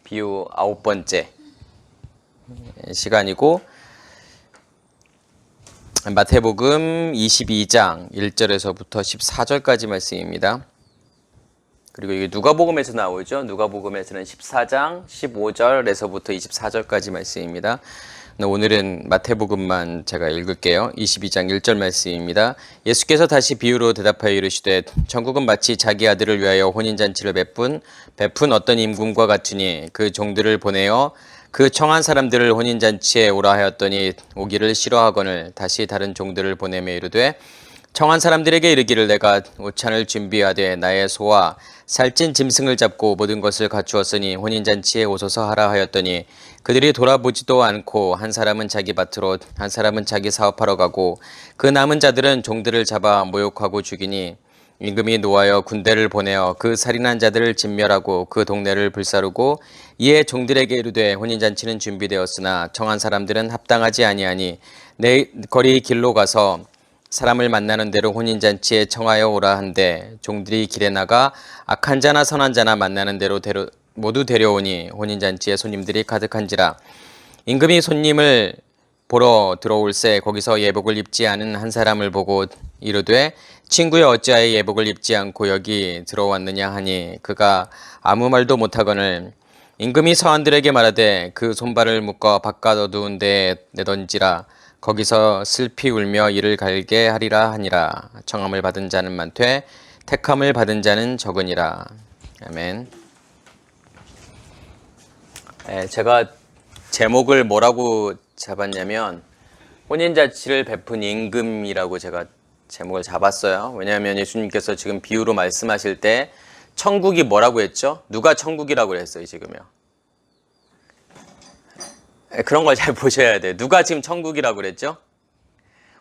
비유 9번째 시간이고, 마태복음 22장 1절에서부터 14절까지 말씀입니다. 그리고 이게 누가복음에서 나오죠. 누가복음에서는 14장 15절에서부터 24절까지 말씀입니다. 오늘은 마태복음만 제가 읽을게요. 22장 1절 말씀입니다. 예수께서 다시 비유로 대답하여 이르시되 천국은 마치 자기 아들을 위하여 혼인잔치를 베푼 어떤 임금과 같으니 그 종들을 보내어 그 청한 사람들을 혼인잔치에 오라 하였더니 오기를 싫어하거늘 다시 다른 종들을 보내며 이르되 청한 사람들에게 이르기를 내가 오찬을 준비하되 나의 소와 살찐 짐승을 잡고 모든 것을 갖추었으니 혼인잔치에 오소서 하라 하였더니 그들이 돌아보지도 않고 한 사람은 자기 밭으로 한 사람은 자기 사업하러 가고 그 남은 자들은 종들을 잡아 모욕하고 죽이니 임금이 노하여 군대를 보내어 그 살인한 자들을 진멸하고 그 동네를 불사르고 이에 종들에게 이르되 혼인잔치는 준비되었으나 청한 사람들은 합당하지 아니하니 내 거리 길로 가서 사람을 만나는 대로 혼인잔치에 청하여 오라 한데 종들이 길에 나가 악한 자나 선한 자나 만나는 대로 모두 데려오니 혼인잔치에 손님들이 가득한지라. 임금이 손님을 보러 들어올새 거기서 예복을 입지 않은 한 사람을 보고 이르되 친구여 어찌하여 예복을 입지 않고 여기 들어왔느냐 하니 그가 아무 말도 못하거늘 임금이 서한들에게 말하되 그 손발을 묶어 바깥 어두운 데에 내던지라. 거기서 슬피 울며 이를 갈게 하리라 하니라. 청함을 받은 자는 많되 택함을 받은 자는 적으니라. 아멘. 제가 제목을 뭐라고 잡았냐면 혼인잔치를 베푼 임금이라고 제가 제목을 잡았어요. 왜냐하면 예수님께서 지금 비유로 말씀하실 때 천국이 뭐라고 했죠? 누가 천국이라고 그랬어요 지금요? 그런 걸 잘 보셔야 돼요. 누가 지금 천국이라고 그랬죠?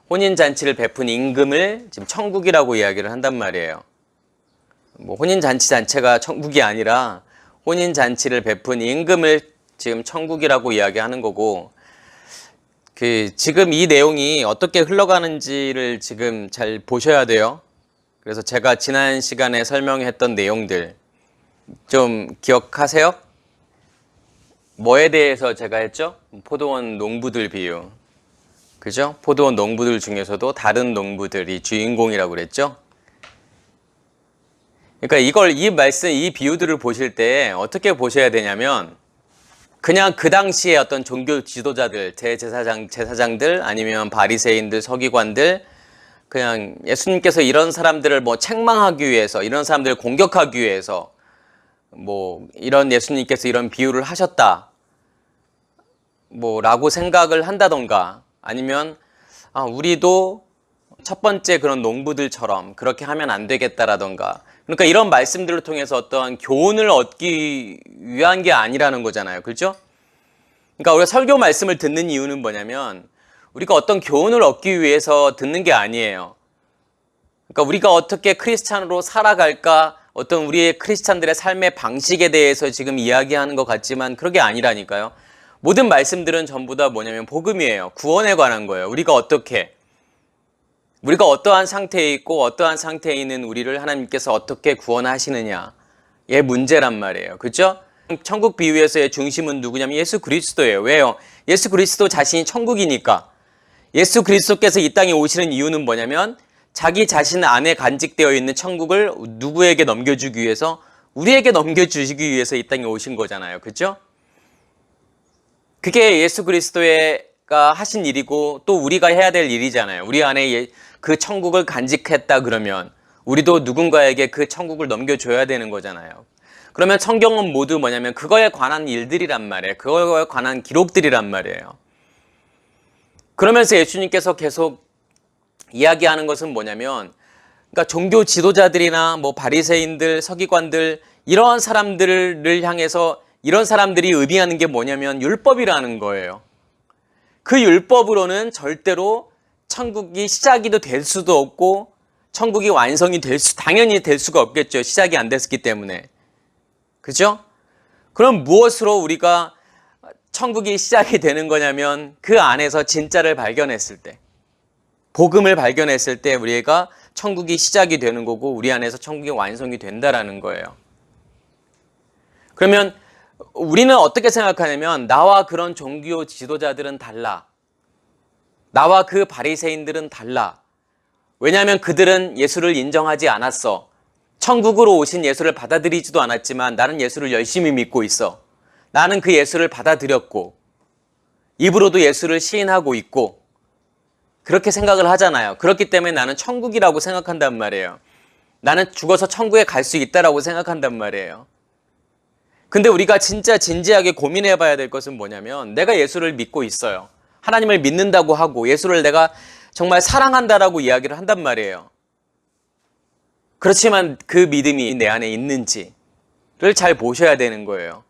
혼인잔치를 베푼 임금을 지금 천국이라고 이야기를 한단 말이에요. 뭐 혼인잔치 자체가 천국이 아니라 혼인잔치를 베푼 임금을 지금 천국이라고 이야기하는 거고, 지금 이 내용이 어떻게 흘러가는지를 지금 잘 보셔야 돼요. 그래서 제가 지난 시간에 설명했던 내용들 좀 기억하세요? 뭐에 대해서 제가 했죠? 포도원 농부들 비유. 그죠? 포도원 농부들 중에서도 다른 농부들이 주인공이라고 그랬죠? 그러니까 이 비유들을 보실 때 어떻게 보셔야 되냐면, 그냥 그 당시에 어떤 종교 지도자들, 제사장들, 아니면 바리새인들, 서기관들, 그냥 예수님께서 이런 사람들을 뭐 책망하기 위해서, 이런 사람들을 공격하기 위해서, 뭐 이런 예수님께서 이런 비유를 하셨다, 라고 생각을 한다던가, 아니면 우리도 첫 번째 그런 농부들처럼 그렇게 하면 안 되겠다라던가. 그러니까 이런 말씀들을 통해서 어떠한 교훈을 얻기 위한 게 아니라는 거잖아요. 그렇죠? 그러니까 우리가 설교 말씀을 듣는 이유는 뭐냐면 우리가 어떤 교훈을 얻기 위해서 듣는 게 아니에요. 그러니까 우리가 어떻게 크리스찬으로 살아갈까, 어떤 우리의 크리스찬들의 삶의 방식에 대해서 지금 이야기하는 것 같지만 그런 게 아니라니까요. 모든 말씀들은 전부 다 뭐냐면 복음이에요. 구원에 관한 거예요. 우리가 어떠한 상태에 있고 어떠한 상태에 있는 우리를 하나님께서 어떻게 구원하시느냐의 문제란 말이에요. 그렇죠? 천국 비유에서의 중심은 누구냐면 예수 그리스도예요. 왜요? 예수 그리스도 자신이 천국이니까. 예수 그리스도께서 이 땅에 오시는 이유는 뭐냐면 자기 자신 안에 간직되어 있는 천국을 누구에게 넘겨주기 위해서, 우리에게 넘겨주시기 위해서 이 땅에 오신 거잖아요. 그렇죠? 그게 예수 그리스도가 하신 일이고 또 우리가 해야 될 일이잖아요. 우리 안에 그 천국을 간직했다 그러면 우리도 누군가에게 그 천국을 넘겨줘야 되는 거잖아요. 그러면 성경은 모두 뭐냐면 그거에 관한 일들이란 말이에요. 그거에 관한 기록들이란 말이에요. 그러면서 예수님께서 계속 이야기하는 것은 뭐냐면, 그러니까 종교 지도자들이나 뭐 바리새인들, 서기관들, 이러한 사람들을 향해서 이런 사람들이 의미하는 게 뭐냐면 율법이라는 거예요. 그 율법으로는 절대로 천국이 시작이 될 수도 없고 천국이 완성이 당연히 될 수가 없겠죠. 시작이 안 됐기 때문에. 그죠? 그럼 무엇으로 우리가 천국이 시작이 되는 거냐면 그 안에서 진짜를 발견했을 때, 복음을 발견했을 때 우리가 천국이 시작이 되는 거고 우리 안에서 천국이 완성이 된다라는 거예요. 그러면 우리는 어떻게 생각하냐면 나와 그런 종교 지도자들은 달라. 나와 그 바리새인들은 달라. 왜냐하면 그들은 예수를 인정하지 않았어. 천국으로 오신 예수를 받아들이지도 않았지만 나는 예수를 열심히 믿고 있어. 나는 그 예수를 받아들였고 입으로도 예수를 시인하고 있고 그렇게 생각을 하잖아요. 그렇기 때문에 나는 천국이라고 생각한단 말이에요. 나는 죽어서 천국에 갈 수 있다라고 생각한단 말이에요. 근데 우리가 진짜 진지하게 고민해 봐야 될 것은 뭐냐면 내가 예수를 믿고 있어요. 하나님을 믿는다고 하고 예수를 내가 정말 사랑한다라고 이야기를 한단 말이에요. 그렇지만 그 믿음이 내 안에 있는지를 잘 보셔야 되는 거예요.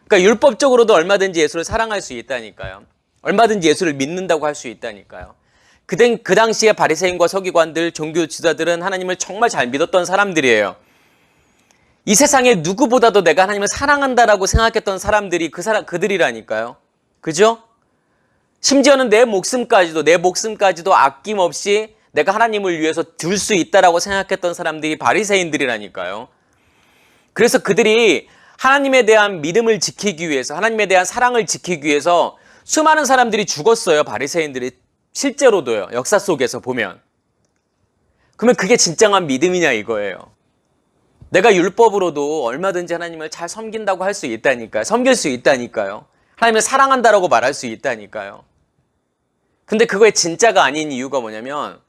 그러니까 율법적으로도 얼마든지 예수를 사랑할 수 있다니까요. 얼마든지 예수를 믿는다고 할 수 있다니까요. 그 당시에 바리새인과 서기관들, 종교 지도자들은 하나님을 정말 잘 믿었던 사람들이에요. 이 세상에 누구보다도 내가 하나님을 사랑한다라고 생각했던 사람들이 그들이라니까요. 그죠? 심지어는 내 목숨까지도 아낌없이 내가 하나님을 위해서 둘 수 있다라고 생각했던 사람들이 바리새인들이라니까요. 그래서 그들이 하나님에 대한 믿음을 지키기 위해서, 하나님에 대한 사랑을 지키기 위해서 수많은 사람들이 죽었어요. 바리새인들이 실제로도요. 역사 속에서 보면. 그러면 그게 진정한 믿음이냐 이거예요. 내가 율법으로도 얼마든지 하나님을 잘 섬긴다고 할 수 있다니까요. 섬길 수 있다니까요. 하나님을 사랑한다라고 말할 수 있다니까요. 근데 그거의 진짜가 아닌 이유가 뭐냐면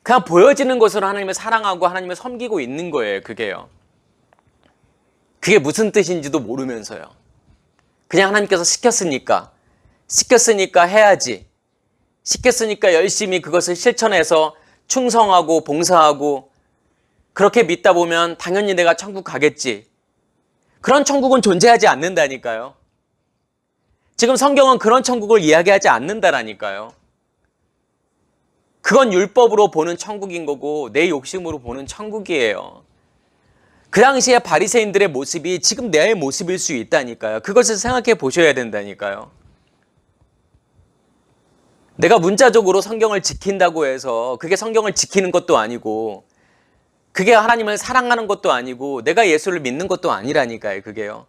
그냥 보여지는 것으로 하나님을 사랑하고 하나님을 섬기고 있는 거예요. 그게요. 그게 무슨 뜻인지도 모르면서요. 그냥 하나님께서 시켰으니까 해야지. 시켰으니까 열심히 그것을 실천해서 충성하고 봉사하고 그렇게 믿다 보면 당연히 내가 천국 가겠지. 그런 천국은 존재하지 않는다니까요. 지금 성경은 그런 천국을 이야기하지 않는다라니까요. 그건 율법으로 보는 천국인 거고 내 욕심으로 보는 천국이에요. 그 당시에 바리새인들의 모습이 지금 내 모습일 수 있다니까요. 그것을 생각해 보셔야 된다니까요. 내가 문자적으로 성경을 지킨다고 해서 그게 성경을 지키는 것도 아니고 그게 하나님을 사랑하는 것도 아니고 내가 예수를 믿는 것도 아니라니까요. 그게요.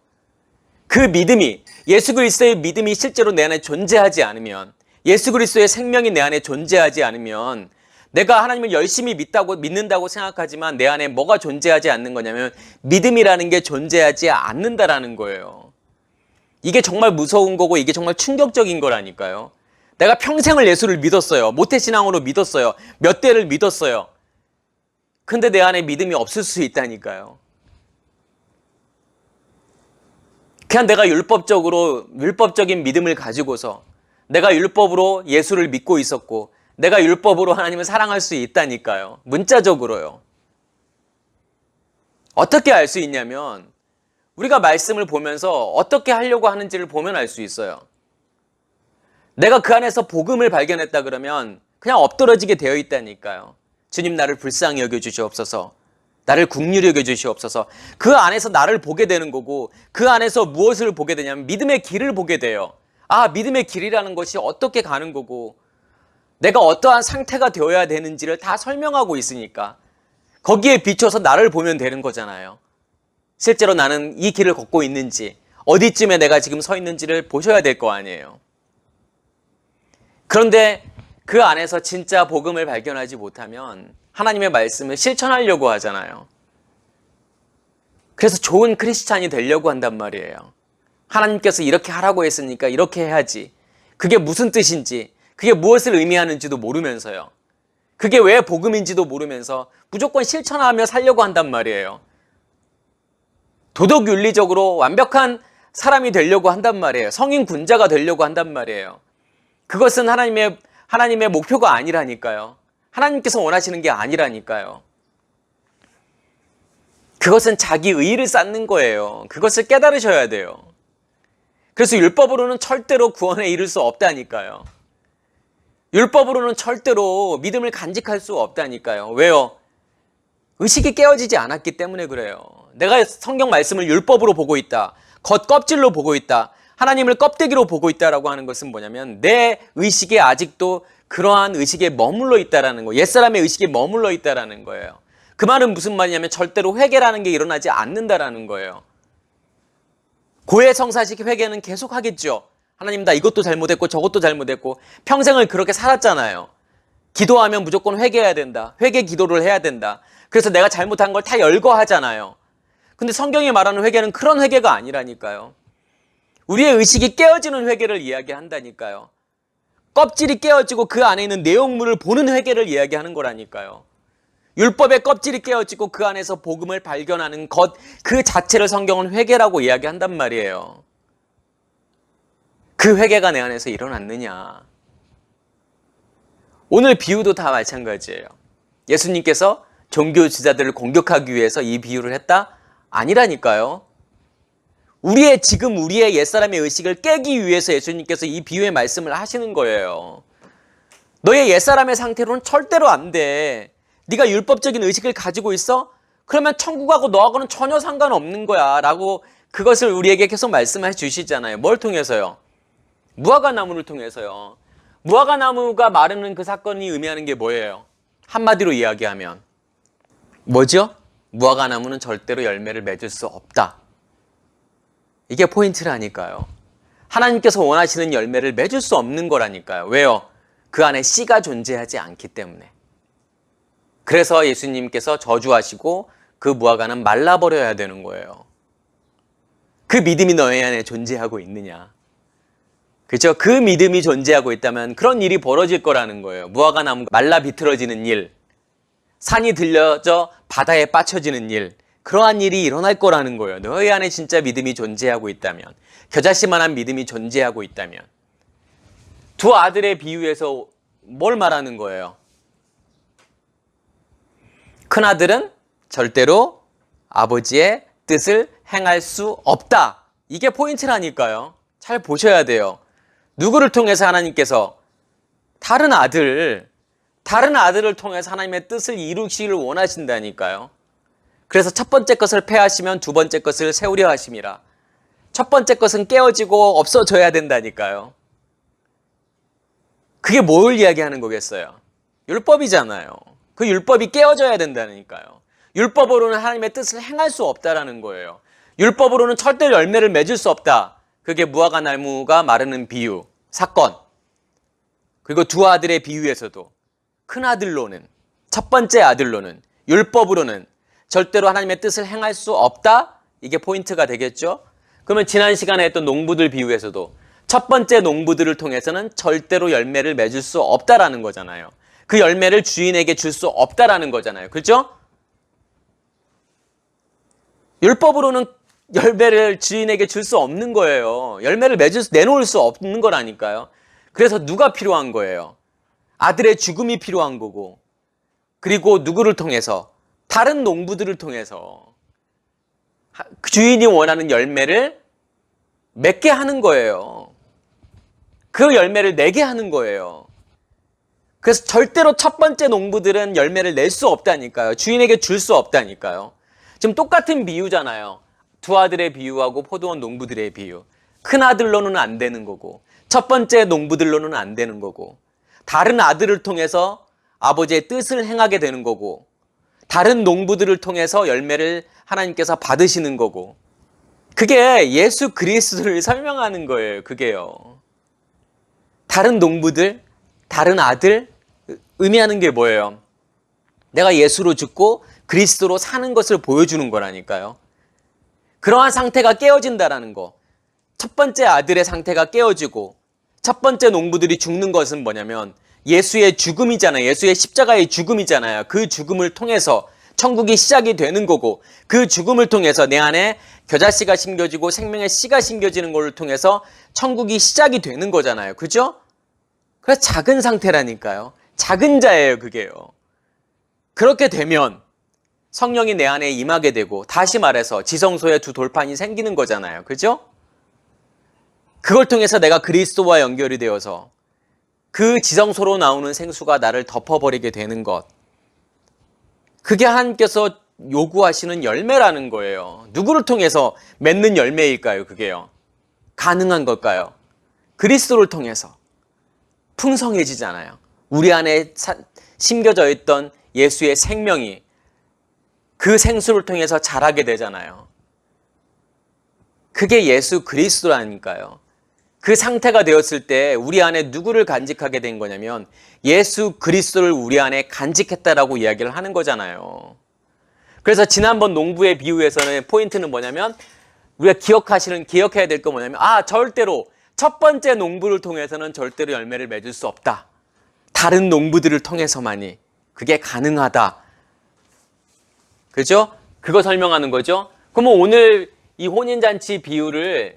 그 믿음이 예수 그리스도의 믿음이 실제로 내 안에 존재하지 않으면 예수 그리스도의 생명이 내 안에 존재하지 않으면 내가 하나님을 열심히 믿는다고 생각하지만 내 안에 뭐가 존재하지 않는 거냐면 믿음이라는 게 존재하지 않는다라는 거예요. 이게 정말 무서운 거고 이게 정말 충격적인 거라니까요. 내가 평생을 예수를 믿었어요. 모태신앙으로 믿었어요. 몇 대를 믿었어요. 근데 내 안에 믿음이 없을 수 있다니까요. 그냥 내가 율법적인 믿음을 가지고서 내가 율법으로 예수를 믿고 있었고 내가 율법으로 하나님을 사랑할 수 있다니까요. 문자적으로요. 어떻게 알 수 있냐면 우리가 말씀을 보면서 어떻게 하려고 하는지를 보면 알 수 있어요. 내가 그 안에서 복음을 발견했다 그러면 그냥 엎드러지게 되어 있다니까요. 주님 나를 불쌍히 여겨주시옵소서. 나를 긍휼히 여겨주시옵소서. 그 안에서 나를 보게 되는 거고 그 안에서 무엇을 보게 되냐면 믿음의 길을 보게 돼요. 아, 믿음의 길이라는 것이 어떻게 가는 거고 내가 어떠한 상태가 되어야 되는지를 다 설명하고 있으니까 거기에 비춰서 나를 보면 되는 거잖아요. 실제로 나는 이 길을 걷고 있는지 어디쯤에 내가 지금 서 있는지를 보셔야 될 거 아니에요. 그런데 그 안에서 진짜 복음을 발견하지 못하면 하나님의 말씀을 실천하려고 하잖아요. 그래서 좋은 크리스찬이 되려고 한단 말이에요. 하나님께서 이렇게 하라고 했으니까 이렇게 해야지. 그게 무슨 뜻인지, 그게 무엇을 의미하는지도 모르면서요. 그게 왜 복음인지도 모르면서 무조건 실천하며 살려고 한단 말이에요. 도덕 윤리적으로 완벽한 사람이 되려고 한단 말이에요. 성인 군자가 되려고 한단 말이에요. 그것은 하나님의 목표가 아니라니까요. 하나님께서 원하시는 게 아니라니까요. 그것은 자기 의의를 쌓는 거예요. 그것을 깨달으셔야 돼요. 그래서 율법으로는 절대로 구원에 이를 수 없다니까요. 율법으로는 절대로 믿음을 간직할 수 없다니까요. 왜요? 의식이 깨어지지 않았기 때문에 그래요. 내가 성경 말씀을 율법으로 보고 있다. 겉껍질로 보고 있다. 하나님을 껍데기로 보고 있다라고 하는 것은 뭐냐면 내 의식에 아직도 그러한 의식에 머물러 있다라는 거예요. 옛사람의 의식에 머물러 있다라는 거예요. 그 말은 무슨 말이냐면 절대로 회개라는 게 일어나지 않는다라는 거예요. 고해성사식 회개는 계속 하겠죠. 하나님, 나 이것도 잘못했고 저것도 잘못했고 평생을 그렇게 살았잖아요. 기도하면 무조건 회개해야 된다. 회개 기도를 해야 된다. 그래서 내가 잘못한 걸 다 열거하잖아요. 근데 성경이 말하는 회개는 그런 회개가 아니라니까요. 우리의 의식이 깨어지는 회개를 이야기한다니까요. 껍질이 깨어지고 그 안에 있는 내용물을 보는 회개를 이야기하는 거라니까요. 율법의 껍질이 깨어지고 그 안에서 복음을 발견하는 것 그 자체를 성경은 회개라고 이야기한단 말이에요. 그 회개가 내 안에서 일어났느냐. 오늘 비유도 다 마찬가지예요. 예수님께서 종교 지도자들을 공격하기 위해서 이 비유를 했다? 아니라니까요. 우리의 옛사람의 의식을 깨기 위해서 예수님께서 이 비유의 말씀을 하시는 거예요. 너의 옛사람의 상태로는 절대로 안 돼. 네가 율법적인 의식을 가지고 있어? 그러면 천국하고 너하고는 전혀 상관없는 거야 라고 그것을 우리에게 계속 말씀해 주시잖아요. 뭘 통해서요? 무화과나무를 통해서요. 무화과나무가 마르는 그 사건이 의미하는 게 뭐예요? 한마디로 이야기하면 뭐죠? 무화과나무는 절대로 열매를 맺을 수 없다. 이게 포인트라니까요. 하나님께서 원하시는 열매를 맺을 수 없는 거라니까요. 왜요? 그 안에 씨가 존재하지 않기 때문에. 그래서 예수님께서 저주하시고 그 무화과는 말라버려야 되는 거예요. 그 믿음이 너희 안에 존재하고 있느냐? 그렇죠? 그 믿음이 존재하고 있다면 그런 일이 벌어질 거라는 거예요. 무화과나무가 말라 비틀어지는 일, 산이 들려져 바다에 빠쳐지는 일, 그러한 일이 일어날 거라는 거예요. 너희 안에 진짜 믿음이 존재하고 있다면, 겨자씨만한 믿음이 존재하고 있다면. 두 아들의 비유에서 뭘 말하는 거예요? 큰아들은 절대로 아버지의 뜻을 행할 수 없다. 이게 포인트라니까요. 잘 보셔야 돼요. 누구를 통해서 하나님께서 다른 아들을 통해서 하나님의 뜻을 이루시기를 원하신다니까요. 그래서 첫 번째 것을 패하시면 두 번째 것을 세우려 하심이라. 첫 번째 것은 깨어지고 없어져야 된다니까요. 그게 뭘 이야기하는 거겠어요? 율법이잖아요. 그 율법이 깨어져야 된다니까요. 율법으로는 하나님의 뜻을 행할 수 없다라는 거예요. 율법으로는 절대 열매를 맺을 수 없다. 그게 무화과나무가 마르는 비유, 사건. 그리고 두 아들의 비유에서도 큰 아들로는, 첫 번째 아들로는, 율법으로는 절대로 하나님의 뜻을 행할 수 없다? 이게 포인트가 되겠죠? 그러면 지난 시간에 했던 농부들 비유에서도 첫 번째 농부들을 통해서는 절대로 열매를 맺을 수 없다라는 거잖아요. 그 열매를 주인에게 줄 수 없다라는 거잖아요. 그렇죠? 율법으로는 열매를 주인에게 줄 수 없는 거예요. 열매를 내놓을 수 없는 거라니까요. 그래서 누가 필요한 거예요? 아들의 죽음이 필요한 거고, 그리고 누구를 통해서? 다른 농부들을 통해서 주인이 원하는 열매를 맺게 하는 거예요. 그 열매를 내게 하는 거예요. 그래서 절대로 첫 번째 농부들은 열매를 낼 수 없다니까요. 주인에게 줄 수 없다니까요. 지금 똑같은 비유잖아요. 두 아들의 비유하고 포도원 농부들의 비유. 큰 아들로는 안 되는 거고, 첫 번째 농부들로는 안 되는 거고, 다른 아들을 통해서 아버지의 뜻을 행하게 되는 거고, 다른 농부들을 통해서 열매를 하나님께서 받으시는 거고, 그게 예수 그리스도를 설명하는 거예요. 그게요. 다른 농부들, 다른 아들, 의미하는 게 뭐예요? 내가 예수로 죽고 그리스도로 사는 것을 보여주는 거라니까요. 그러한 상태가 깨어진다라는 거. 첫 번째 아들의 상태가 깨어지고 첫 번째 농부들이 죽는 것은 뭐냐면 예수의 죽음이잖아요. 예수의 십자가의 죽음이잖아요. 그 죽음을 통해서 천국이 시작이 되는 거고, 그 죽음을 통해서 내 안에 겨자씨가 심겨지고 생명의 씨가 심겨지는 것을 통해서 천국이 시작이 되는 거잖아요. 그죠? 그래서 작은 상태라니까요. 작은 자예요, 그게요. 그렇게 되면 성령이 내 안에 임하게 되고, 다시 말해서 지성소에 두 돌판이 생기는 거잖아요. 그죠? 그걸 통해서 내가 그리스도와 연결이 되어서 그 지성소로 나오는 생수가 나를 덮어버리게 되는 것. 그게 하나님께서 요구하시는 열매라는 거예요. 누구를 통해서 맺는 열매일까요? 그게요. 가능한 걸까요? 그리스도를 통해서 풍성해지잖아요. 우리 안에 심겨져 있던 예수의 생명이 그 생수를 통해서 자라게 되잖아요. 그게 예수 그리스도라니까요. 그 상태가 되었을 때 우리 안에 누구를 간직하게 된 거냐면 예수 그리스도를 우리 안에 간직했다라고 이야기를 하는 거잖아요. 그래서 지난번 농부의 비유에서는 포인트는 뭐냐면 우리가 기억해야 될 거 뭐냐면 절대로 첫 번째 농부를 통해서는 절대로 열매를 맺을 수 없다. 다른 농부들을 통해서만이 그게 가능하다. 그죠? 그거 설명하는 거죠. 그러면 오늘 이 혼인잔치 비유는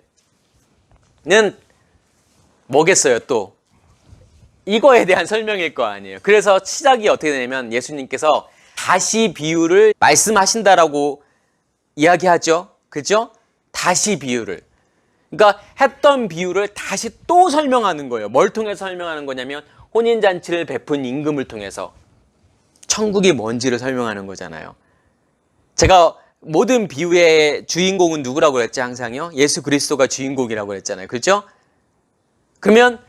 뭐겠어요 또? 이거에 대한 설명일 거 아니에요. 그래서 시작이 어떻게 되냐면 예수님께서 다시 비유를 말씀하신다라고 이야기하죠. 그죠? 다시 비유를. 그러니까 했던 비유를 다시 또 설명하는 거예요. 뭘 통해서 설명하는 거냐면 혼인잔치를 베푼 임금을 통해서 천국이 뭔지를 설명하는 거잖아요. 제가 모든 비유의 주인공은 누구라고 그랬지 항상요? 예수 그리스도가 주인공이라고 그랬잖아요. 그렇죠? 그러면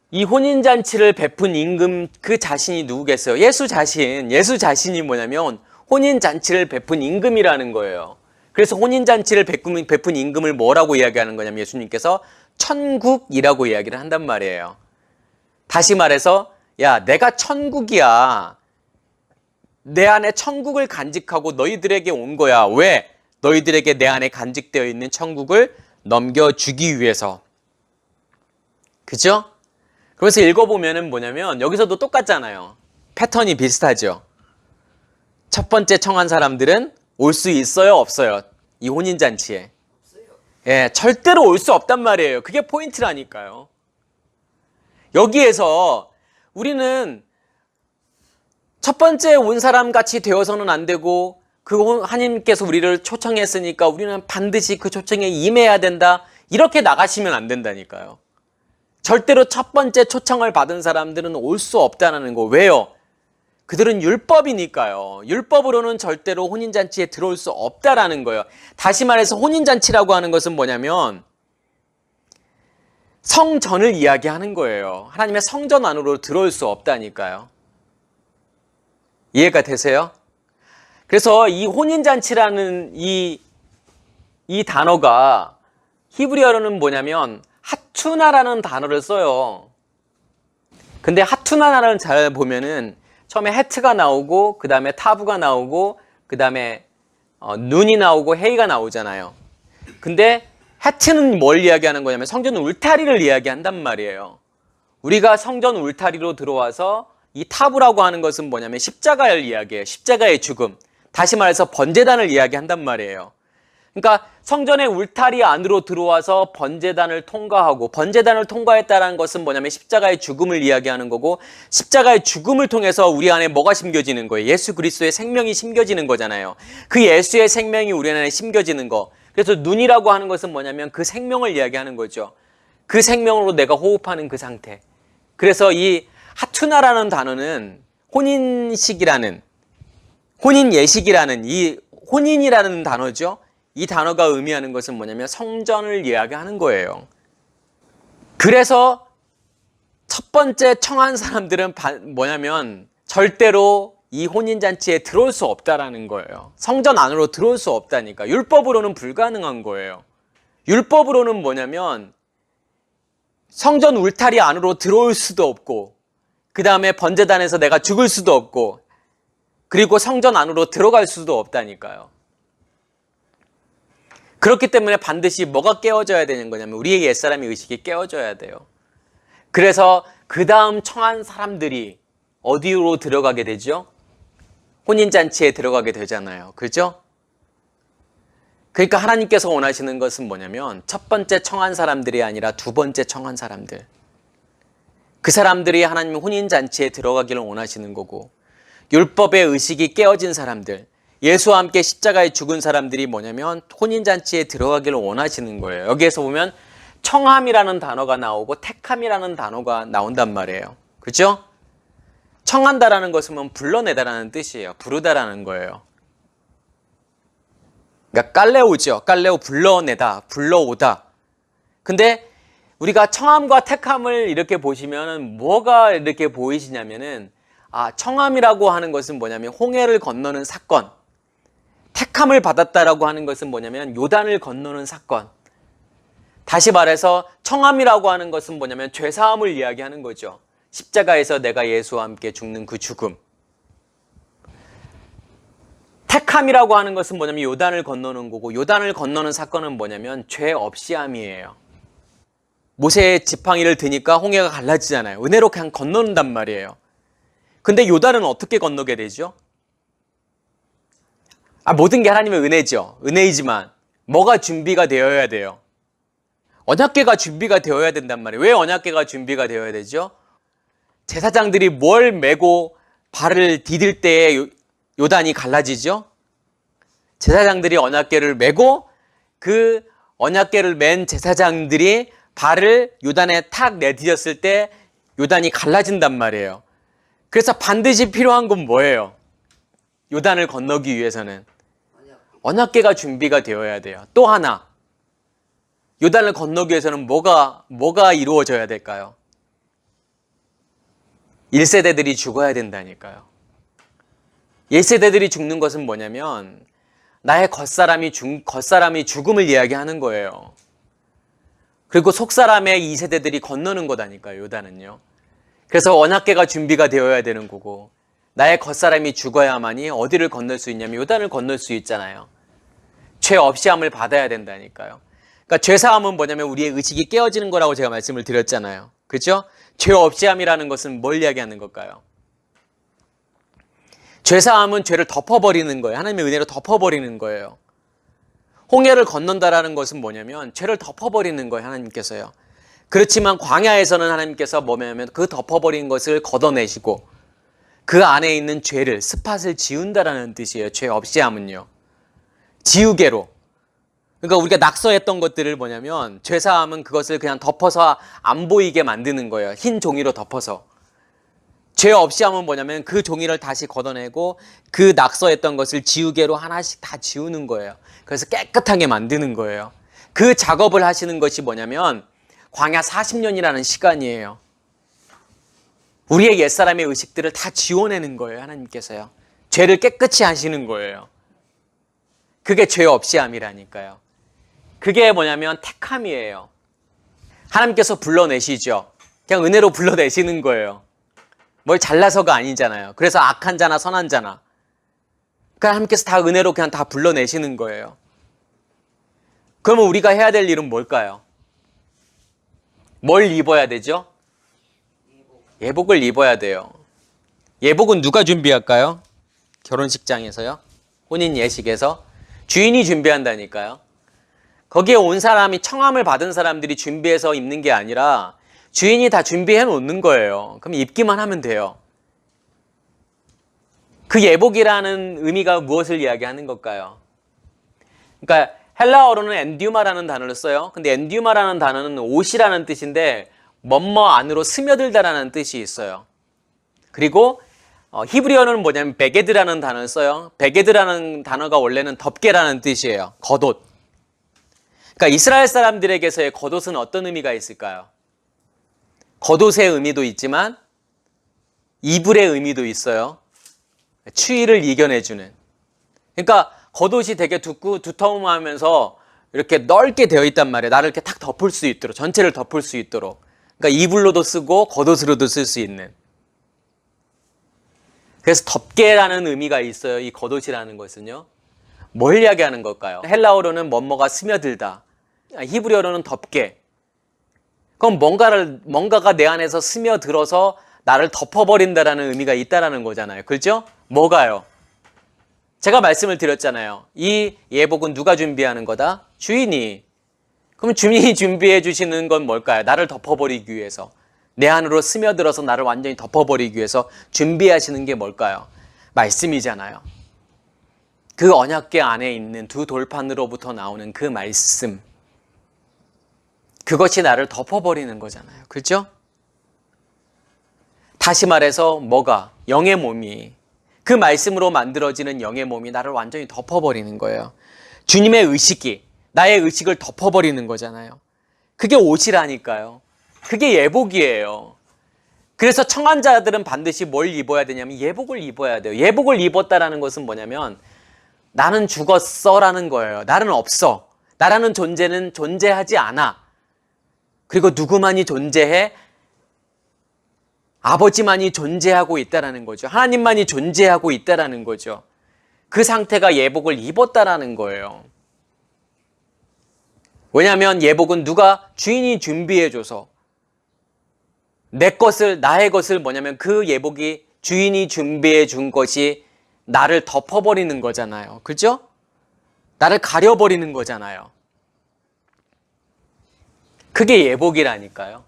이 혼인잔치를 베푼 임금 그 자신이 누구겠어요? 예수 자신이 뭐냐면 혼인잔치를 베푼 임금이라는 거예요. 그래서 혼인잔치를 베푼 임금을 뭐라고 이야기하는 거냐면 예수님께서 천국이라고 이야기를 한단 말이에요. 다시 말해서 야 내가 천국이야. 내 안에 천국을 간직하고 너희들에게 온 거야. 왜? 너희들에게 내 안에 간직되어 있는 천국을 넘겨주기 위해서. 그죠? 그래서 읽어보면은 뭐냐면 여기서도 똑같잖아요. 패턴이 비슷하죠. 첫 번째 청한 사람들은 올 수 있어요? 없어요? 이 혼인잔치에. 예, 절대로 올 수 없단 말이에요. 그게 포인트라니까요. 여기에서 우리는 첫 번째 온 사람 같이 되어서는 안 되고 그 하나님께서 우리를 초청했으니까 우리는 반드시 그 초청에 임해야 된다. 이렇게 나가시면 안 된다니까요. 절대로 첫 번째 초청을 받은 사람들은 올 수 없다는 거. 왜요? 그들은 율법이니까요. 율법으로는 절대로 혼인잔치에 들어올 수 없다라는 거예요. 다시 말해서 혼인잔치라고 하는 것은 뭐냐면 성전을 이야기하는 거예요. 하나님의 성전 안으로 들어올 수 없다니까요. 이해가 되세요? 그래서 이 혼인잔치라는 이 단어가 히브리어로는 뭐냐면 하투나라는 단어를 써요. 근데 하투나라는 잘 보면은 처음에 헤트가 나오고 그 다음에 타부가 나오고 그 다음에 눈이 나오고 헤이가 나오잖아요. 근데 헤트는 뭘 이야기하는 거냐면 성전 울타리를 이야기한단 말이에요. 우리가 성전 울타리로 들어와서 이 타부라고 하는 것은 뭐냐면 십자가를 이야기해요. 십자가의 죽음. 다시 말해서 번제단을 이야기한단 말이에요. 그러니까 성전의 울타리 안으로 들어와서 번제단을 통과하고 번제단을 통과했다는 것은 뭐냐면 십자가의 죽음을 이야기하는 거고 십자가의 죽음을 통해서 우리 안에 뭐가 심겨지는 거예요? 예수 그리스도의 생명이 심겨지는 거잖아요. 그 예수의 생명이 우리 안에 심겨지는 거. 그래서 눈이라고 하는 것은 뭐냐면 그 생명을 이야기하는 거죠. 그 생명으로 내가 호흡하는 그 상태. 그래서 이 하투나라는 단어는 혼인식이라는 혼인 예식이라는 이 혼인이라는 단어죠. 이 단어가 의미하는 것은 뭐냐면 성전을 이야기하는 거예요. 그래서 첫 번째 청한 사람들은 뭐냐면 절대로 이 혼인잔치에 들어올 수 없다라는 거예요. 성전 안으로 들어올 수 없다니까. 율법으로는 불가능한 거예요. 율법으로는 뭐냐면 성전 울타리 안으로 들어올 수도 없고 그 다음에 번제단에서 내가 죽을 수도 없고 그리고 성전 안으로 들어갈 수도 없다니까요. 그렇기 때문에 반드시 뭐가 깨어져야 되는 거냐면 우리의 옛사람의 의식이 깨어져야 돼요. 그래서 그 다음 청한 사람들이 어디로 들어가게 되죠? 혼인잔치에 들어가게 되잖아요. 그죠? 그러니까 하나님께서 원하시는 것은 뭐냐면 첫 번째 청한 사람들이 아니라 두 번째 청한 사람들. 그 사람들이 하나님의 혼인잔치에 들어가기를 원하시는 거고 율법의 의식이 깨어진 사람들, 예수와 함께 십자가에 죽은 사람들이 뭐냐면 혼인잔치에 들어가기를 원하시는 거예요. 여기에서 보면 청함이라는 단어가 나오고 택함이라는 단어가 나온단 말이에요. 그렇죠? 청한다라는 것은 불러내다라는 뜻이에요. 부르다라는 거예요. 그러니까 깔레오죠. 깔레오 불러내다, 불러오다. 근데 우리가 청함과 택함을 이렇게 보시면 뭐가 이렇게 보이시냐면은 청함이라고 하는 것은 뭐냐면 홍해를 건너는 사건. 택함을 받았다라고 하는 것은 뭐냐면 요단을 건너는 사건. 다시 말해서 청함이라고 하는 것은 뭐냐면 죄사함을 이야기하는 거죠. 십자가에서 내가 예수와 함께 죽는 그 죽음. 택함이라고 하는 것은 뭐냐면 요단을 건너는 거고, 요단을 건너는 사건은 뭐냐면 죄 없이 함이에요. 모세의 지팡이를 드니까 홍해가 갈라지잖아요. 은혜로 그냥 건너는단 말이에요. 근데 요단은 어떻게 건너게 되죠? 모든 게 하나님의 은혜죠. 은혜이지만 뭐가 준비가 되어야 돼요? 언약궤가 준비가 되어야 된단 말이에요. 왜 언약궤가 준비가 되어야 되죠? 제사장들이 뭘 메고 발을 디딜 때에 요단이 갈라지죠? 제사장들이 언약궤를 메고 그 언약궤를 맨 제사장들이 발을 요단에 탁 내디뎠을 때 요단이 갈라진단 말이에요. 그래서 반드시 필요한 건 뭐예요? 요단을 건너기 위해서는 언약궤가 준비가 되어야 돼요. 또 하나, 요단을 건너기 위해서는 뭐가 이루어져야 될까요? 1세대들이 죽어야 된다니까요. 1세대들이 죽는 것은 뭐냐면 나의 겉사람이 죽음을 이야기하는 거예요. 그리고 속사람의 2세대들이 건너는 거다니까요. 요단은요. 그래서 언약궤가 준비가 되어야 되는 거고, 나의 겉사람이 죽어야만이 어디를 건널 수 있냐면 요단을 건널 수 있잖아요. 죄 없이 함을 받아야 된다니까요. 그러니까 죄사함은 뭐냐면 우리의 의식이 깨어지는 거라고 제가 말씀을 드렸잖아요. 그렇죠? 죄 없이 함이라는 것은 뭘 이야기하는 걸까요? 죄사함은 죄를 덮어버리는 거예요. 하나님의 은혜로 덮어버리는 거예요. 홍해를 건넌다라는 것은 뭐냐면 죄를 덮어버리는 거예요. 하나님께서요. 그렇지만 광야에서는 하나님께서 뭐냐면 그 덮어버린 것을 걷어내시고 그 안에 있는 죄를, 스팟을 지운다라는 뜻이에요. 죄 없이 함은요. 지우개로. 그러니까 우리가 낙서했던 것들을 뭐냐면 죄사함은 그것을 그냥 덮어서 안 보이게 만드는 거예요. 흰 종이로 덮어서. 죄 없이 함은 뭐냐면 그 종이를 다시 걷어내고 그 낙서했던 것을 지우개로 하나씩 다 지우는 거예요. 그래서 깨끗하게 만드는 거예요. 그 작업을 하시는 것이 뭐냐면 광야 40년이라는 시간이에요. 우리의 옛사람의 의식들을 다 지워내는 거예요. 하나님께서요. 죄를 깨끗이 하시는 거예요. 그게 죄 없이 함이라니까요. 그게 뭐냐면 택함이에요. 하나님께서 불러내시죠. 그냥 은혜로 불러내시는 거예요. 뭘 잘나서가 아니잖아요. 그래서 악한 자나 선한 자나. 그러니까 하나님께서 다 은혜로 그냥 다 불러내시는 거예요. 그러면 우리가 해야 될 일은 뭘까요? 뭘 입어야 되죠? 예복을 입어야 돼요. 예복은 누가 준비할까요? 결혼식장에서요? 혼인 예식에서? 주인이 준비한다니까요. 거기에 온 사람이 청함을 받은 사람들이 준비해서 입는 게 아니라 주인이 다 준비해 놓는 거예요. 그럼 입기만 하면 돼요. 그 예복이라는 의미가 무엇을 이야기하는 걸까요? 그러니까 헬라어로는 엔듀마라는 단어를 써요. 근데 엔듀마라는 단어는 옷이라는 뜻인데 뭐뭐 안으로 스며들다라는 뜻이 있어요. 그리고 히브리어는 뭐냐면 베게드라는 단어를 써요. 베게드라는 단어가 원래는 덮개라는 뜻이에요. 겉옷. 그러니까 이스라엘 사람들에게서의 겉옷은 어떤 의미가 있을까요? 겉옷의 의미도 있지만 이불의 의미도 있어요. 추위를 이겨내주는. 그러니까 겉옷이 되게 두터움하면서 이렇게 넓게 되어 있단 말이에요. 나를 이렇게 탁 덮을 수 있도록, 전체를 덮을 수 있도록. 그러니까 이불로도 쓰고 겉옷으로도 쓸 수 있는. 그래서 덮개라는 의미가 있어요. 이 겉옷이라는 것은요. 뭘 이야기하는 걸까요? 헬라어로는 뭐뭐가 스며들다. 히브리어로는 덮개. 그럼 뭔가가 내 안에서 스며들어서 나를 덮어버린다라는 의미가 있다라는 거잖아요. 그렇죠? 뭐가요? 제가 말씀을 드렸잖아요. 이 예복은 누가 준비하는 거다? 주인이. 그럼 주인이 준비해 주시는 건 뭘까요? 나를 덮어버리기 위해서. 내 안으로 스며들어서 나를 완전히 덮어버리기 위해서 준비하시는 게 뭘까요? 말씀이잖아요. 그 언약궤 안에 있는 두 돌판으로부터 나오는 그 말씀. 그것이 나를 덮어버리는 거잖아요. 그렇죠? 다시 말해서 뭐가? 영의 몸이. 그 말씀으로 만들어지는 영의 몸이 나를 완전히 덮어버리는 거예요. 주님의 의식이 나의 의식을 덮어버리는 거잖아요. 그게 옷이라니까요. 그게 예복이에요. 그래서 청한 자들은 반드시 뭘 입어야 되냐면 예복을 입어야 돼요. 예복을 입었다라는 것은 뭐냐면 나는 죽었어 라는 거예요. 나는 없어. 나라는 존재는 존재하지 않아. 그리고 누구만이 존재해? 아버지만이 존재하고 있다라는 거죠. 하나님만이 존재하고 있다라는 거죠. 그 상태가 예복을 입었다라는 거예요. 왜냐하면 예복은 누가 주인이 준비해줘서 나의 것을 뭐냐면 그 예복이 주인이 준비해 준 것이 나를 덮어버리는 거잖아요. 그죠? 나를 가려버리는 거잖아요. 그게 예복이라니까요.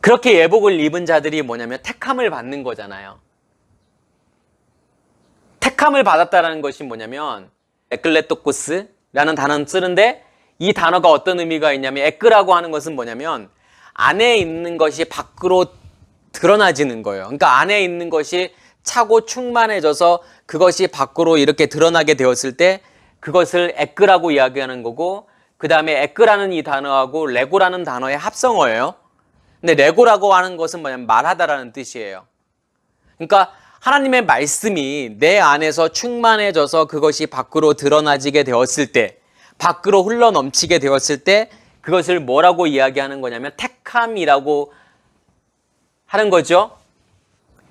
그렇게 예복을 입은 자들이 뭐냐면 택함을 받는 거잖아요. 택함을 받았다는 것이 뭐냐면 에클레토코스라는 단어는 쓰는데 이 단어가 어떤 의미가 있냐면 에크라고 하는 것은 뭐냐면 안에 있는 것이 밖으로 드러나지는 거예요. 그러니까 안에 있는 것이 차고 충만해져서 그것이 밖으로 이렇게 드러나게 되었을 때 그것을 에크라고 이야기하는 거고, 그 다음에 에크라는 이 단어하고 레고라는 단어의 합성어예요. 근데 레고라고 하는 것은 뭐냐면 말하다라는 뜻이에요. 그러니까 하나님의 말씀이 내 안에서 충만해져서 그것이 밖으로 드러나지게 되었을 때, 밖으로 흘러넘치게 되었을 때 그것을 뭐라고 이야기하는 거냐면 택함이라고 하는 거죠.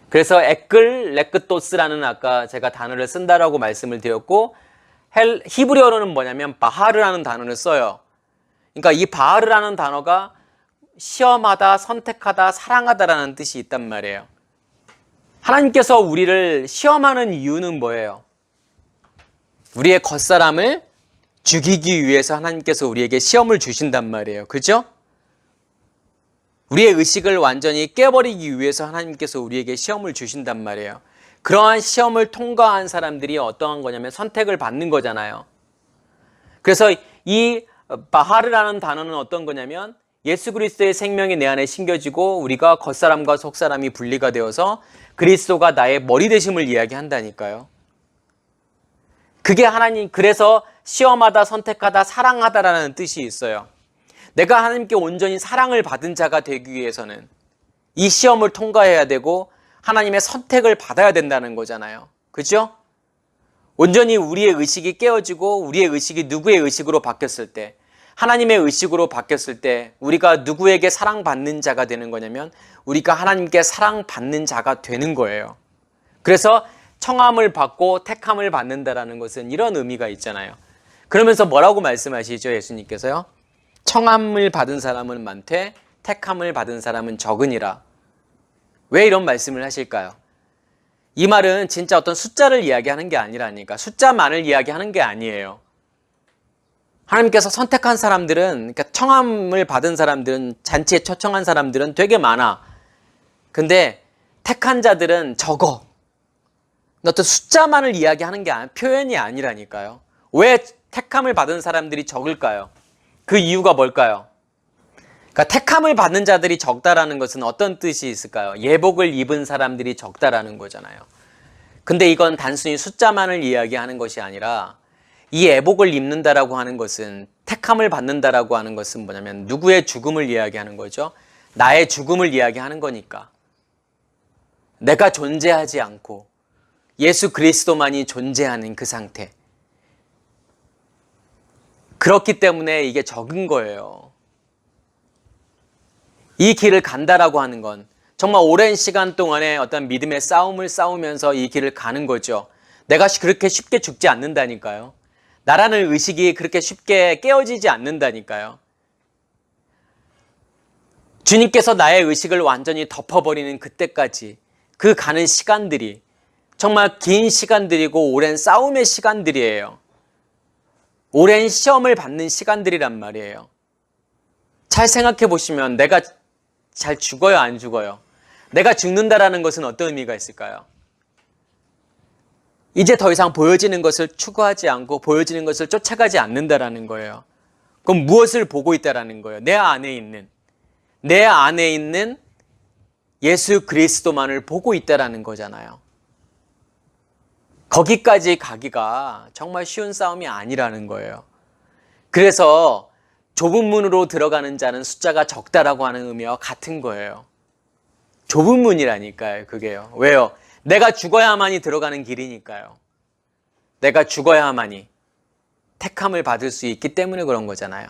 그래서 레크토스라는 아까 제가 단어를 쓴다라고 말씀을 드렸고, 히브리어로는 뭐냐면 바하르라는 단어를 써요. 그러니까 이 바하르라는 단어가 시험하다, 선택하다, 사랑하다라는 뜻이 있단 말이에요. 하나님께서 우리를 시험하는 이유는 뭐예요? 우리의 겉사람을 죽이기 위해서 하나님께서 우리에게 시험을 주신단 말이에요. 그죠? 우리의 의식을 완전히 깨버리기 위해서 하나님께서 우리에게 시험을 주신단 말이에요. 그러한 시험을 통과한 사람들이 어떠한 거냐면 선택을 받는 거잖아요. 그래서 이 바하르라는 단어는 어떤 거냐면 예수 그리스도의 생명이 내 안에 심겨지고 우리가 겉사람과 속사람이 분리가 되어서 그리스도가 나의 머리 되심을 이야기한다니까요. 그게 하나님, 그래서 시험하다, 선택하다, 사랑하다라는 뜻이 있어요. 내가 하나님께 온전히 사랑을 받은 자가 되기 위해서는 이 시험을 통과해야 되고 하나님의 선택을 받아야 된다는 거잖아요. 그죠? 온전히 우리의 의식이 깨어지고 우리의 의식이 누구의 의식으로 바뀌었을 때, 하나님의 의식으로 바뀌었을 때 우리가 누구에게 사랑받는 자가 되는 거냐면 우리가 하나님께 사랑받는 자가 되는 거예요. 그래서 청함을 받고 택함을 받는다라는 것은 이런 의미가 있잖아요. 그러면서 뭐라고 말씀하시죠? 예수님께서요. 청함을 받은 사람은 많되 택함을 받은 사람은 적으니라. 왜 이런 말씀을 하실까요? 이 말은 진짜 어떤 숫자를 이야기하는 게 아니라니까. 숫자만을 이야기하는 게 아니에요. 하나님께서 선택한 사람들은, 그러니까 청함을 받은 사람들은, 잔치에 초청한 사람들은 되게 많아. 근데 택한 자들은 적어. 어떤 숫자만을 이야기하는 게 표현이 아니라니까요. 왜 택함을 받은 사람들이 적을까요? 그 이유가 뭘까요? 그러니까 택함을 받는 자들이 적다라는 것은 어떤 뜻이 있을까요? 예복을 입은 사람들이 적다라는 거잖아요. 근데 이건 단순히 숫자만을 이야기하는 것이 아니라 이 예복을 입는다라고 하는 것은, 택함을 받는다라고 하는 것은 뭐냐면 누구의 죽음을 이야기하는 거죠? 나의 죽음을 이야기하는 거니까. 내가 존재하지 않고 예수 그리스도만이 존재하는 그 상태. 그렇기 때문에 이게 적은 거예요. 이 길을 간다라고 하는 건 정말 오랜 시간 동안에 어떤 믿음의 싸움을 싸우면서 이 길을 가는 거죠. 내가 그렇게 쉽게 죽지 않는다니까요. 나라는 의식이 그렇게 쉽게 깨어지지 않는다니까요. 주님께서 나의 의식을 완전히 덮어버리는 그때까지 그 가는 시간들이 정말 긴 시간들이고 오랜 싸움의 시간들이에요. 오랜 시험을 받는 시간들이란 말이에요. 잘 생각해 보시면 내가 잘 죽어요, 안 죽어요? 내가 죽는다라는 것은 어떤 의미가 있을까요? 이제 더 이상 보여지는 것을 추구하지 않고 보여지는 것을 쫓아가지 않는다라는 거예요. 그럼 무엇을 보고 있다라는 거예요? 내 안에 있는 예수 그리스도만을 보고 있다라는 거잖아요. 거기까지 가기가 정말 쉬운 싸움이 아니라는 거예요. 그래서 좁은 문으로 들어가는 자는 숫자가 적다라고 하는 의미와 같은 거예요. 좁은 문이라니까요, 그게요. 왜요? 내가 죽어야만이 들어가는 길이니까요. 내가 죽어야만이 택함을 받을 수 있기 때문에 그런 거잖아요.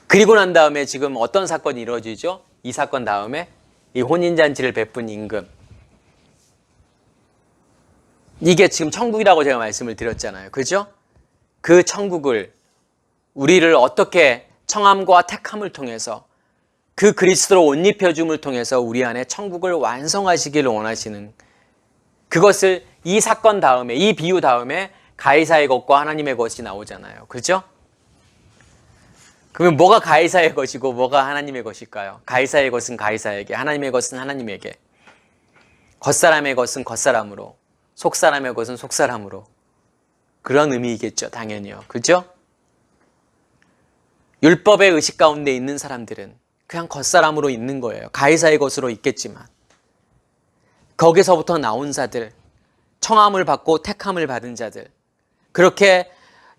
그리고 난 다음에 지금 어떤 사건이 이루어지죠? 이 사건 다음에 이 혼인잔치를 베푼 임금. 이게 지금 천국이라고 제가 말씀을 드렸잖아요. 그죠? 그 천국을 우리를 어떻게 청함과 택함을 통해서 그 그리스도로 옷 입혀줌을 통해서 우리 안에 천국을 완성하시기를 원하시는 그것을 이 사건 다음에 이 비유 다음에 가이사의 것과 하나님의 것이 나오잖아요. 그렇죠? 그러면 뭐가 가이사의 것이고 뭐가 하나님의 것일까요? 가이사의 것은 가이사에게, 하나님의 것은 하나님에게, 겉사람의 것은 겉사람으로, 속사람의 것은 속사람으로. 그런 의미이겠죠. 당연히요. 그렇죠? 율법의 의식 가운데 있는 사람들은 그냥 겉사람으로 있는 거예요. 가이사의 것으로 있겠지만 거기서부터 나온 자들, 청함을 받고 택함을 받은 자들, 그렇게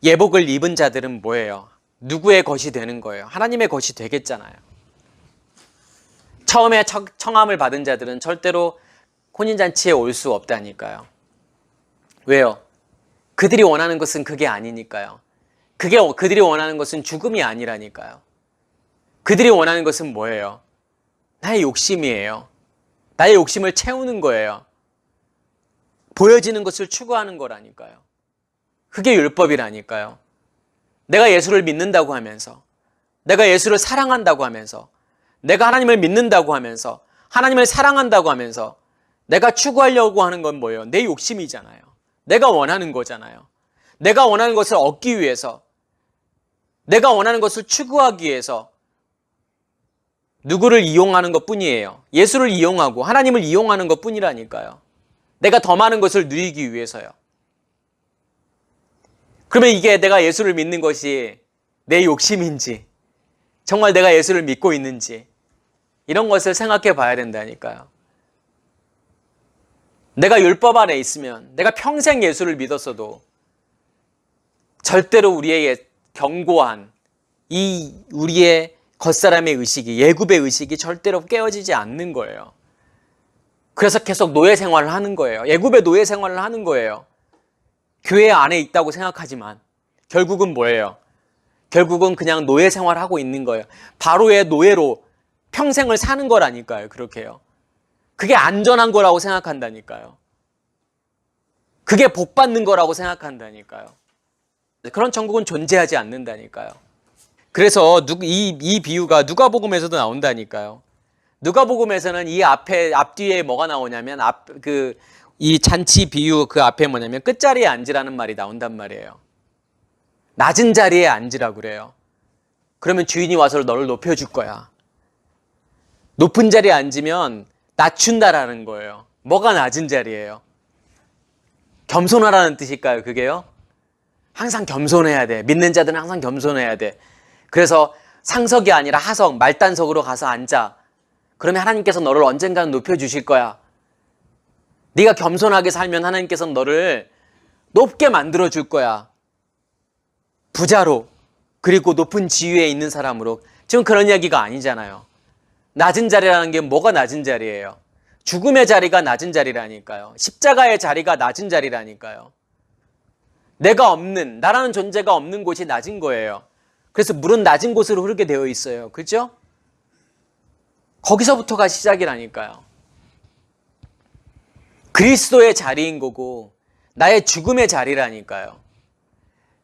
예복을 입은 자들은 뭐예요? 누구의 것이 되는 거예요? 하나님의 것이 되겠잖아요. 처음에 청함을 받은 자들은 절대로 혼인잔치에 올 수 없다니까요. 왜요? 그들이 원하는 것은 그게 아니니까요. 그들이 원하는 것은 죽음이 아니라니까요. 그들이 원하는 것은 뭐예요? 나의 욕심이에요. 나의 욕심을 채우는 거예요. 보여지는 것을 추구하는 거라니까요. 그게 율법이라니까요. 내가 예수를 믿는다고 하면서, 내가 예수를 사랑한다고 하면서, 내가 하나님을 믿는다고 하면서, 하나님을 사랑한다고 하면서 내가 추구하려고 하는 건 뭐예요? 내 욕심이잖아요. 내가 원하는 거잖아요. 내가 원하는 것을 얻기 위해서, 내가 원하는 것을 추구하기 위해서 누구를 이용하는 것 뿐이에요. 예수를 이용하고 하나님을 이용하는 것 뿐이라니까요. 내가 더 많은 것을 누리기 위해서요. 그러면 이게 내가 예수를 믿는 것이 내 욕심인지, 정말 내가 예수를 믿고 있는지, 이런 것을 생각해 봐야 된다니까요. 내가 율법 안에 있으면, 내가 평생 예수를 믿었어도 절대로 우리에게 견고한 이 우리의 겉사람의 의식이, 예굽의 의식이 절대로 깨어지지 않는 거예요. 그래서 계속 노예 생활을 하는 거예요. 예굽의 노예 생활을 하는 거예요. 교회 안에 있다고 생각하지만 결국은 뭐예요? 결국은 그냥 노예 생활을 하고 있는 거예요. 바로의 노예로 평생을 사는 거라니까요. 그렇게요. 그게 안전한 거라고 생각한다니까요. 그게 복 받는 거라고 생각한다니까요. 그런 천국은 존재하지 않는다니까요. 그래서 이 비유가 누가복음에서도 나온다니까요. 누가복음에서는 이 앞뒤에 뭐가 나오냐면 이 잔치 비유 그 앞에 뭐냐면 끝자리에 앉으라는 말이 나온단 말이에요. 낮은 자리에 앉으라고 그래요. 그러면 주인이 와서 너를 높여줄 거야. 높은 자리에 앉으면 낮춘다라는 거예요. 뭐가 낮은 자리예요? 겸손하라는 뜻일까요, 그게요? 항상 겸손해야 돼. 믿는 자들은 항상 겸손해야 돼. 그래서 상석이 아니라 하석, 말단석으로 가서 앉아. 그러면 하나님께서 너를 언젠가는 높여주실 거야. 네가 겸손하게 살면 하나님께서는 너를 높게 만들어줄 거야. 부자로, 그리고 높은 지위에 있는 사람으로. 지금 그런 이야기가 아니잖아요. 낮은 자리라는 게 뭐가 낮은 자리예요? 죽음의 자리가 낮은 자리라니까요. 십자가의 자리가 낮은 자리라니까요. 내가 없는, 나라는 존재가 없는 곳이 낮은 거예요. 그래서 물은 낮은 곳으로 흐르게 되어 있어요. 그죠? 거기서부터가 시작이라니까요. 그리스도의 자리인 거고 나의 죽음의 자리라니까요.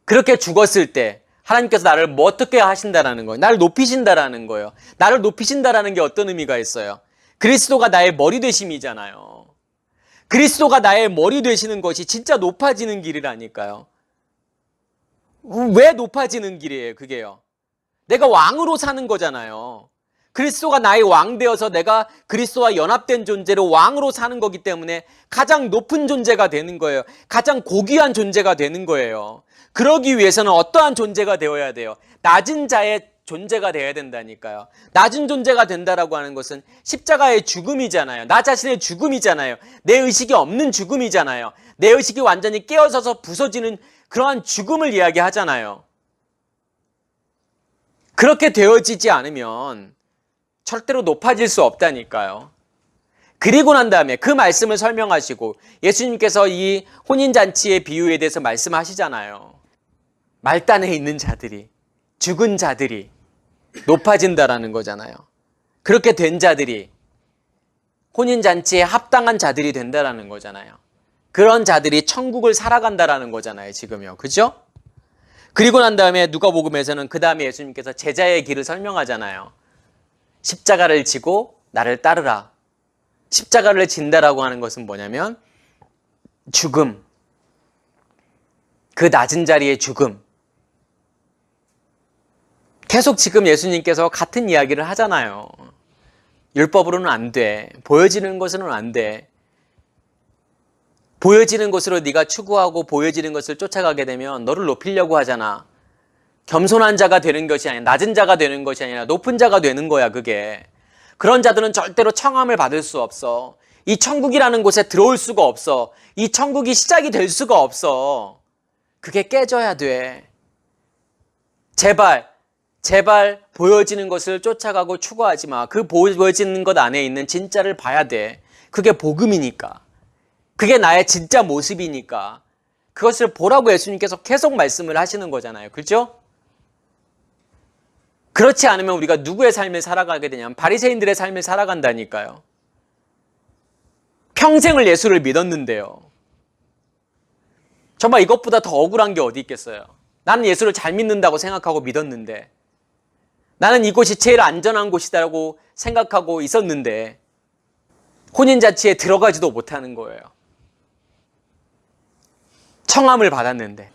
그렇게 죽었을 때 하나님께서 나를 뭐 어떻게 하신다라는 거예요. 나를 높이신다라는 거예요. 나를 높이신다라는 게 어떤 의미가 있어요? 그리스도가 나의 머리 되심이잖아요. 그리스도가 나의 머리 되시는 것이 진짜 높아지는 길이라니까요. 왜 높아지는 길이에요, 그게요? 내가 왕으로 사는 거잖아요. 그리스도가 나의 왕 되어서 내가 그리스도와 연합된 존재로 왕으로 사는 거기 때문에 가장 높은 존재가 되는 거예요. 가장 고귀한 존재가 되는 거예요. 그러기 위해서는 어떠한 존재가 되어야 돼요? 낮은 자의 존재가 되어야 된다니까요. 낮은 존재가 된다라고 하는 것은 십자가의 죽음이잖아요. 나 자신의 죽음이잖아요. 내 의식이 없는 죽음이잖아요. 내 의식이 완전히 깨어져서 부서지는 그러한 죽음을 이야기하잖아요. 그렇게 되어지지 않으면 절대로 높아질 수 없다니까요. 그리고 난 다음에 그 말씀을 설명하시고 예수님께서 이 혼인잔치의 비유에 대해서 말씀하시잖아요. 말단에 있는 자들이, 죽은 자들이 높아진다라는 거잖아요. 그렇게 된 자들이 혼인잔치에 합당한 자들이 된다라는 거잖아요. 그런 자들이 천국을 살아간다라는 거잖아요. 지금요. 그죠? 그리고 난 다음에 누가복음에서는 그 다음에 예수님께서 제자의 길을 설명하잖아요. 십자가를 지고 나를 따르라. 십자가를 진다라고 하는 것은 뭐냐면 죽음, 그 낮은 자리의 죽음. 계속 지금 예수님께서 같은 이야기를 하잖아요. 율법으로는 안 돼. 보여지는 것으로는 안 돼. 보여지는 것으로 네가 추구하고 보여지는 것을 쫓아가게 되면 너를 높이려고 하잖아. 겸손한 자가 되는 것이 아니라 낮은 자가 되는 것이 아니라 높은 자가 되는 거야. 그게. 그런 자들은 절대로 청함을 받을 수 없어. 이 천국이라는 곳에 들어올 수가 없어. 이 천국이 시작이 될 수가 없어. 그게 깨져야 돼. 제발 보여지는 것을 쫓아가고 추구하지 마. 그 보여지는 것 안에 있는 진짜를 봐야 돼. 그게 복음이니까. 그게 나의 진짜 모습이니까. 그것을 보라고 예수님께서 계속 말씀을 하시는 거잖아요. 그렇죠? 그렇지 않으면 우리가 누구의 삶을 살아가게 되냐면 바리새인들의 삶을 살아간다니까요. 평생을 예수를 믿었는데요. 정말 이것보다 더 억울한 게 어디 있겠어요. 나는 예수를 잘 믿는다고 생각하고 믿었는데, 나는 이곳이 제일 안전한 곳이라고 생각하고 있었는데 혼인잔치에 들어가지도 못하는 거예요. 청함을 받았는데.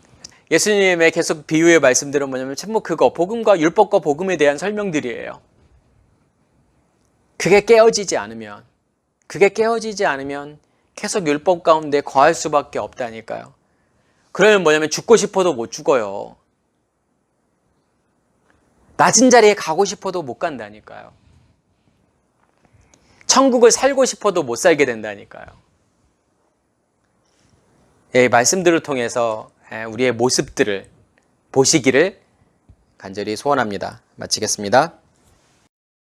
예수님의 계속 비유의 말씀들은 뭐냐면 전부 그거, 복음과 율법과 복음에 대한 설명들이에요. 그게 깨어지지 않으면 계속 율법 가운데 거할 수밖에 없다니까요. 그러면 뭐냐면 죽고 싶어도 못 죽어요. 낮은 자리에 가고 싶어도 못 간다니까요. 천국을 살고 싶어도 못 살게 된다니까요. 이 말씀들을 통해서 우리의 모습들을 보시기를 간절히 소원합니다. 마치겠습니다.